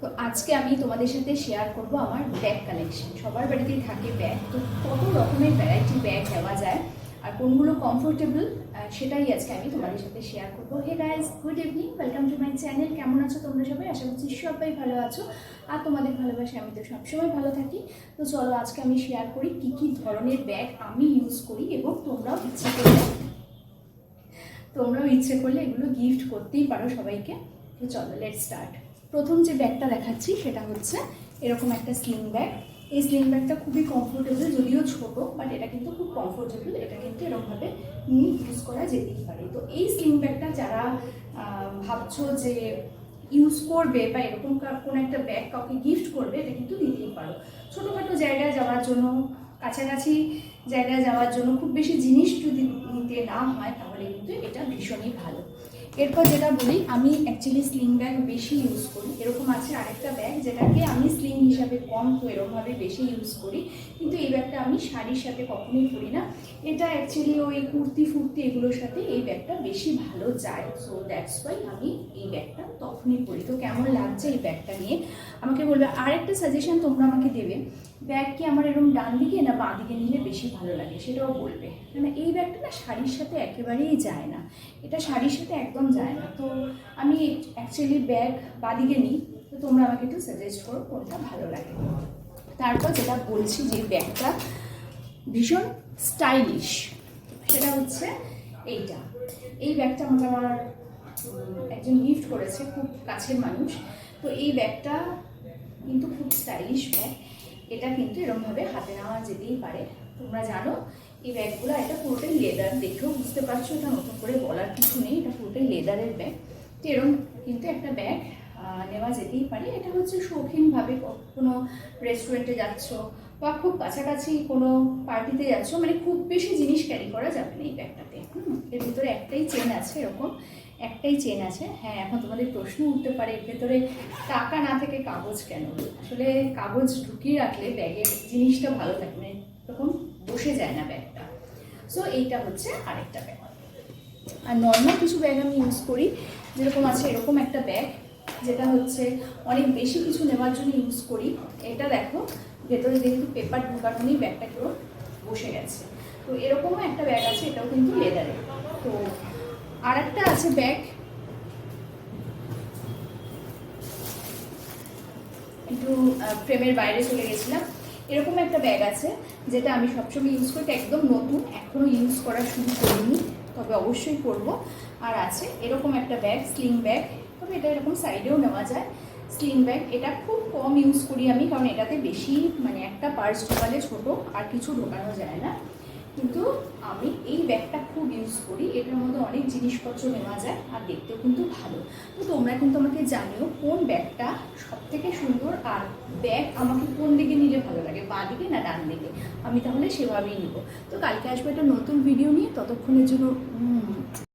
তো আজকে আমি তোমাদের সাথে শেয়ার করব আমার ব্যাগ কালেকশন। সবার বাড়িতেই থাকে ব্যাগ, তো কত রকমের ভ্যারাইটি ব্যাগ দেওয়া যায় আর কোনগুলো কমফোর্টেবল সেটাই আজকে আমি তোমাদের সাথে শেয়ার করবো। Hey guys, good evening, welcome to my channel. কেমন আছো তোমরা সবাই? আশা করছি সবাই ভালো আছো আর তোমাদের ভালোবাসে আমি তো সবসময় ভালো থাকি। তো চলো আজকে আমি শেয়ার করি কী কী ধরনের ব্যাগ আমি ইউজ করি এবং তোমরাও ইচ্ছে করলে এগুলো গিফট করতেই পারো সবাইকে। তো চলো লেটস স্টার্ট। প্রথম যে ব্যাগটা দেখাচ্ছি সেটা হচ্ছে এরকম একটা স্লিং ব্যাগ। এই স্লিং ব্যাগটা খুবই কমফোর্টেবল, যদিও ছোট বাট এটা কিন্তু খুব কমফোর্টেবল। এটা কিন্তু এরকমভাবে নিয়ে ইউজ করা যেতেই পারে। তো এই স্লিং ব্যাগটা যারা ভাবছো যে ইউজ করবে বা এরকম কোনো একটা ব্যাগ কাউকে গিফট করবে, এটা কিন্তু দিতেই পারো। ছোটোখাটো জায়গায় যাওয়ার জন্য, কাছাকাছি জায়গায় যাওয়ার জন্য, খুব বেশি জিনিস যদি নিতে না হয় তাহলে কিন্তু এটা ভীষণই ভালো। এরপর যেটা বলি, আমি অ্যাকচুয়ালি স্লিং ব্যাগ বেশি ইউজ করি। এরকম আছে আরেকটা ব্যাগ যেটাকে আমি স্লিং হিসাবে কম, তো এরকমভাবে বেশি ইউজ করি, কিন্তু এই ব্যাগটা আমি শাড়ির সাথে কখনোই পরি না। এটা অ্যাকচুয়ালি ওই কুর্তি ফুর্তি এগুলোর সাথে এই ব্যাগটা বেশি ভালো যায়। সো দ্যাটস ওয়াই আমি এই ব্যাগটা তখনই পরি। তো কেমন লাগছে এই ব্যাগটা নিয়ে আমাকে বলবে। আরেকটা সাজেশন তোমরা আমাকে দেবে, ব্যাগ কি আমার এরকম ডান দিকে না বাঁ দিকে নিলে বেশি ভালো লাগে, সেটাও বলবে। মানে এই ব্যাগটা না শাড়ির সাথে একেবারেই যায় না, এটা শাড়ির সাথে একদম যায় না। তো আমি অ্যাকচুয়ালি ব্যাগ বাঁ দিকে নিই, তো তোমরা আমাকে একটু সাজেস্ট করো কোনটা ভালো লাগে। তারপর যেটা বলছি যে ব্যাগটা ভীষণ স্টাইলিশ, সেটা হচ্ছে এইটা। এই ব্যাগটা আমাকে আমার একজন গিফট করেছে, খুব কাছের মানুষ। তো এই ব্যাগটা কিন্তু খুব স্টাইলিশ ব্যাগ। এটা কিন্তু এরকমভাবে হাতে নেওয়া যেতেই পারে। তোমরা জানো এই ব্যাগগুলো, এটা পুরোটাই লেদার, দেখেও বুঝতে পারছো, এটা নতুন করে বলার কিছু নেই, এটা পুরোটাই লেদারের ব্যাগ। তো এরকম কিন্তু একটা ব্যাগ নেওয়া যেতেই পারে। এটা হচ্ছে শৌখিনভাবে কোনো রেস্টুরেন্টে যাচ্ছ বা খুব কাছাকাছি কোনো পার্টিতে যাচ্ছ, মানে খুব বেশি জিনিস ক্যারি করা যাবে না এই ব্যাগটাতে। এর ভিতরে একটাই চেন আছে, এরকম একটাই চেন আছে। হ্যাঁ, এখন তোমাদের প্রশ্ন উঠতে পারে এর ভেতরে টাকা না থেকে কাগজ কেন? আসলে কাগজ ঢুকিয়ে রাখলে ব্যাগের জিনিসটা ভালো থাকে, মানে তখন বসে যায় না ব্যাগটা। সো এইটা হচ্ছে আরেকটা ব্যাগ। আর নর্মাল কিছু ব্যাগ আমি ইউজ করি, যেরকম আছে এরকম একটা ব্যাগ, যেটা হচ্ছে অনেক বেশি কিছু নেওয়ার জন্য ইউজ করি। এটা দেখো ভেতরে যেহেতু পেপার ঢোকানো নেই, ব্যাগটা কেউ বসে গেছে। তো এরকমও একটা ব্যাগ আছে, এটাও কিন্তু লেদারের। তো আর একটা আছে ব্যাগ, একটু ফ্রেমের বাইরে চলে গেছিলাম। এরকম একটা ব্যাগ আছে যেটা আমি সবসময় ইউজ করি, একদম নতুন, এখনও ইউজ করা শুরু করিনি, তবে অবশ্যই করব। আর আছে এরকম একটা ব্যাগ, স্লিং ব্যাগ, তবে এটা এরকম সাইডেও নেওয়া যায়। স্লিং ব্যাগ এটা খুব কম ইউজ করি আমি, কারণ এটাতে বেশি মানে একটা পার্স ঢোকালে ছোটো আর কিছু ঢোকানো যায় না। কিন্তু আমি এই ব্যাগটা খুব ইউজ করি, এটার মধ্যে অনেক জিনিসপত্র নেওয়া যায় আর দেখতেও কিন্তু ভালো। তো তোমরা কিন্তু আমাকে জানিও কোন ব্যাগটা সব থেকে সুন্দর, আর ব্যাগ আমাকে কোন দিকে নিলে ভালো লাগে, বাঁ দিকে না ডান দিকে, আমি তাহলে সেভাবেই নিব। তো কালকে আসবো একটা নতুন ভিডিও নিয়ে, ততক্ষণের জন্য